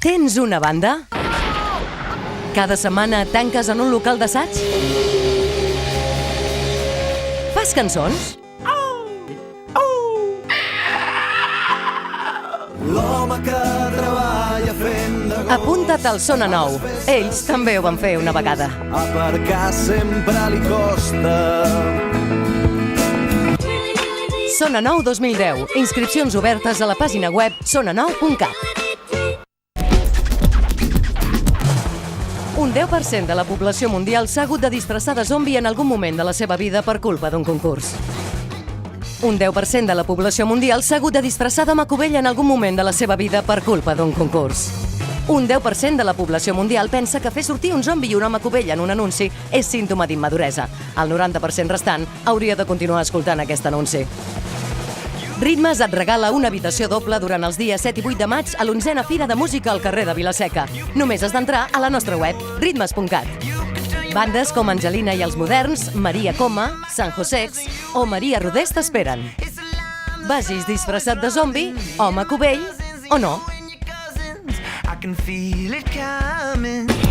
Tens una banda? Cada setmana tanques en un local d'assaig? Fas cançons? L'home que treballa fent de gos Apunta't al Sona Nou. Ells també ho van fer una vegada. aparcar sempre li costa. Sona Nou 2010. Inscripcions obertes a la pàgina web sonanou.cat. Un 10% de la població mundial s'ha hagut de disfressar de zombi en algun moment de la seva vida per culpa d'un concurs. Un 10% de la població mundial s'ha hagut de disfressar de Macovell en algun moment de la seva vida per culpa d'un concurs. Un 10% de la població mundial pensa que fer sortir un zombi i un home covell en un anunci és símptoma d'immaduresa. El 90% restant hauria de continuar escoltant aquest anunci. Ritmes et regala una habitació doble durant els dies 7 i 8 de maig a l'11a Fira de Música al carrer de Vilaseca. Només has d'entrar a la nostra web, ritmes.cat. Bandes com Angelina i els Moderns, Maria Coma, San Josex o Maria Rodés t'esperen. Vagis disfressat de zombi, home covell o no. I can feel it coming.